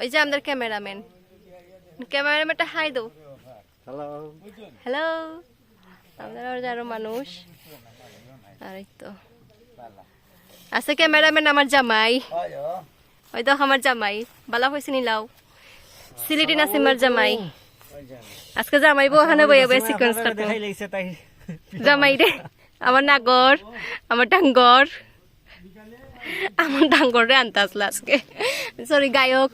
ওই যে আমাদের ক্যামেরাম্যানটা হাই দাও। হ্যালো হ্যালো, আমাদের আরো মানুষ। আর এই তো আছে ক্যামেরাম্যান আমার জামাই, ওই তো আমার জামাই বালা হয়েছে নিলাও সিলেটি নাসিমার জামাই। আজকে জামাই বউ ওখানে বইয়ে বইয়ে সিকোয়েন্স কাটবো। জামাই রে আমার নাগর, আমার ডাঙ্গর, আমার ডাঙ্গর রে আনতে আসলা আজকে, সরি গায়ক,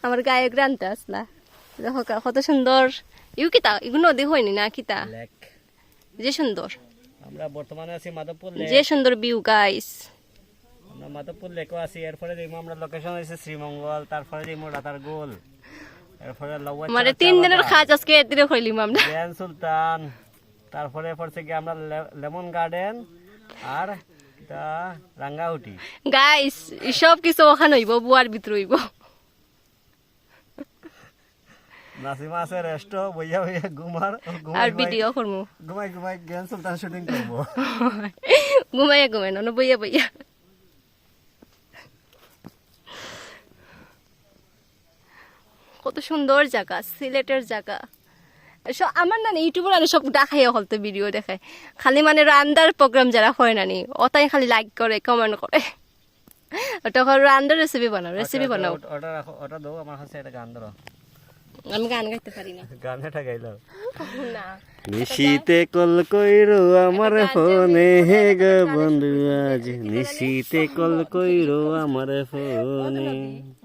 আমার গায়ক রে আনতে আসলা। দেখো কত সুন্দর ইউ কিতা, এগুলো নদী হয়নি না কিতা, যে সুন্দর। আমরা বর্তমানে আছি মাধবপুর যে সুন্দর ভিউ গাইস। আমরা মাধবপুর লেকও আছি। এরপরে দেখবো আমরা লোকেশন হয়েছে শ্রীমঙ্গল, তারপরে দেখবো রাতার গোল, এরপরে মানে 3 দিনের কাজ আজকে এদিকে হইলিম আমরা। গ্র্যান্ড সুলতান, তারপরে পড়ছে কি আমরা লেমন গার্ডেন আর রাঙ্গাউটি। গাইস সব কিছু ওখানে হইব, বুয়ার ভিতর হইব। নাসিমা আছে রেস্ট বইয়া বইয়া ঘুমার, আর ভিডিও করমু, ঘুমাই ঘুমাই গ্র্যান্ড সুলতান শুটিং করবো। ঘুমাইয়া ঘুমাই না বইয়া বইয়া। কত সুন্দর জায়গা, সিলেটের জায়গা। আমার না ইউটিউবার আনি সব দেখাই হলতো ভিডিও দেখায়, খালি মানে রান্নার প্রোগ্রাম যারা হয় নানি ওটাই খালি লাইক করে কমেন্ট করে। ওটা রান্নার রেসিপি বানাও, রেসিপি বানাও। ওটা দাও আমার কাছে, একটা গান ধরো। আমি গান গাইতে পারি না। গানটা গাইলো না। নিশীতে কল কইরো আমার ফোনে হে গো বন্ধু আজ, নিশীতে কল কইরো আমার ফোনে।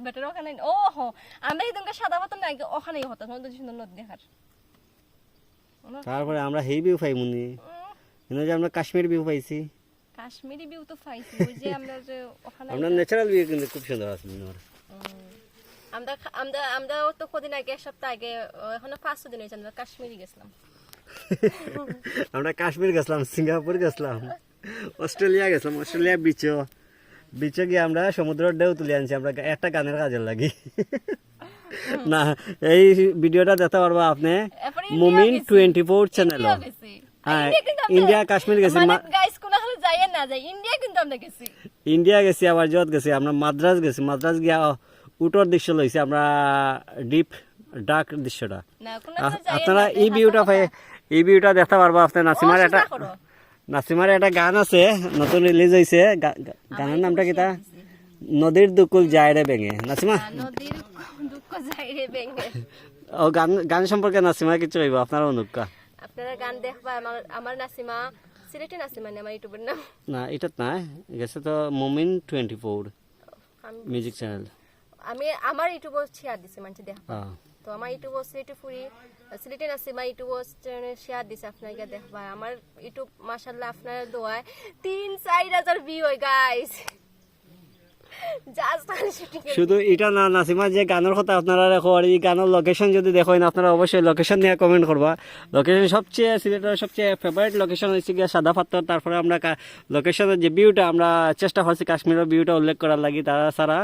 বেটার ওখানে ও হো, আমরা এদিনকে সাদা পাতা না ওখানেই হতো, সুন্দর সুন্দর নদী দেখার। তারপরে আমরা হেই ভিউ পাই মুনি, এনে যে আমরা কাশ্মীর ভিউ পাইছি। কাশ্মীরি ভিউ তো পাইছি, ওই যে আমরা যে ওখানে আমরা ন্যাচারাল ভিউ কিন্তু খুব সুন্দর আছে মিনার। আমরা আমরা আমরা তো কদিন আগে, এক সপ্তাহ আগে, এখনো 5 দিন হয়েছে আমরা কাশ্মীরি গেছিলাম। আমরা কাশ্মীর গেছিলাম, সিঙ্গাপুর গেছিলাম, অস্ট্রেলিয়া গেছিলাম। অস্ট্রেলিয়া বিচে গিয়ে আমরা সমুদ্রের ঢেউ তুলে আনছি আমরা একটা গানের কাজে লাগি। না এই ভিডিওটা দেখতে পারবা আপনি মুমিন 24 চ্যানেল। হ্যাঁ ইন্ডিয়া কাশ্মীর গেছি, গাইস কোন হলে যাইয়া না যাই, ইন্ডিয়া কিন্তু আমরা গেছি, ইন্ডিয়া গেছি, আবার যত গেছি আমরা মাদ্রাজ গেছি। মাদ্রাজ গিয়া উটোর দৃশ্য লইছি আমরা, ডিপ ডার্ক দৃশ্যটা। আপনারা এই ভিউটা দেখতে পারবা আপনি। নাসিমার একটা গান আছে নতুন রিলিজ হয়েছে, গানের নামটা কিতা, নদীর দুকুল যায় রে বেঙে। নাসিমা নদীর দুঃখ যায় রে বেঙে, ও গান সম্পর্কে নাসিমা কিছু কইব আপনারা অনুকা। আপনারা গান দেখবা। আমার নাসিমা সিলেটি নাসিমা না, আমার ইউটিউবের নাম না, এটা না গেছে তো মুমিন 24 মিউজিক চ্যানেল। আমি আমার ইউটিউবে শেয়ার দিছি মানুষ দেখবা, তো আমার YouTube Sylheti Nasima YouTube share দিছে, আপনাকে দেখবা। আমার ইউটিউব মাশাআল্লাহ আপনার দোয়ায় 3-4 হাজার ভিউ হয় গাইস। শুধু এটা না, নাসিমা যে গানের কথা আপনারা দেখো, আর এই গানের লোকেশন যদি দেখো না আপনারা অবশ্যই লোকেশন নিয়ে কমেন্ট করবা। লোকেশন সবচেয়ে সিলেটের সবচেয়ে ফেভারিট লোকেশন হচ্ছে গিয়ে সাদা পাথর। তারপরে আমরা লোকেশনের যে ভিউটা আমরা চেষ্টা করছি কাশ্মীরের ভিউটা উল্লেখ করার লাগি। তাছাড়া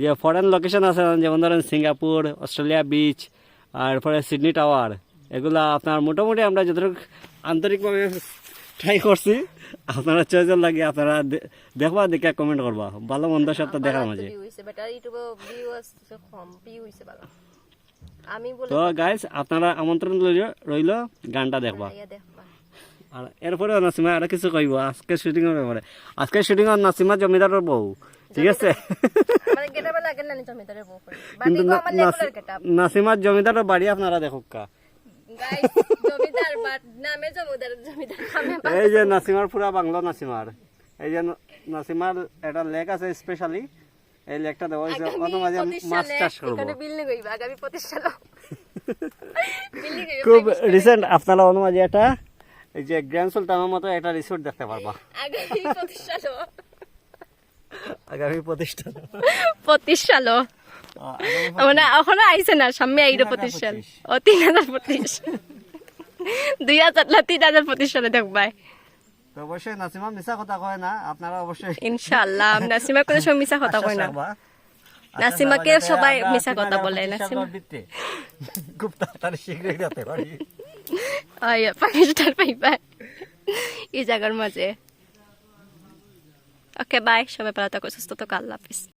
যে ফরেন লোকেশন আছে যেমন ধরেন সিঙ্গাপুর, অস্ট্রেলিয়া বিচ, আর পরে সিডনি টাওয়ার, এগুলা আপনার মোটামুটি আমরা যতটুকু আন্তরিকভাবে ট্রাই করছি। আপনারা চয়েসের লাগে আপনারা দেখবা, দেখে কমেন্ট করবা, ভালো মন্দ সব তো দেখার মাঝে। তো গাইস আপনারা আমন্ত্রণ রইল, গানটা দেখবা। আর এরপরে নাসিমা আর কিছু কইব আজকে শুটিং এর ব্যাপারে। আজকে শুটিং এর নাসিমা জমিদারের বউ, ঠিক আছে? কিন্তু নাসিমার জমিদারের বাড়ি আপনারা দেখুক কা। এই যে নাসিমার পুরা বাংলা নাসিমার, এই যে নাসিমার একটা লেক আছে স্পেশালি, এই লেকটা দেওয়া হয়েছে মাঝে মাছ চাষ করবো। খুব রিসেন্ট আপনারা অনুমাঝে একটা এই যে গ্র্যান্ড সুলতানের মতো একটা রিসোর্ট দেখতে পারবা আগামী প্রতিষ্ঠান। মানে ওখানে আইছে না, সামনে আইলো প্রতিষ্ঠান। ও 3025 2000 না 3025 সালে দেখবাই। তো অবশ্যই নাসিমা মিছা কথা কয় না, আপনারা অবশ্যই ইনশাআল্লাহ নাসিমা কোনো সময় মিছা কথা কয় না। নাসিমাকে সবাই মিছা কথা বলে। নাসিমা খুব তাড়াতাড়ি শিখে যেতে পারি। আয়া পাকিস্তান পাইবা এই জায়গার মাঝে। ওকে বাই, সবাই ভালো থাকো, সুস্থ থাকো, আল্লাহ হাফেজ।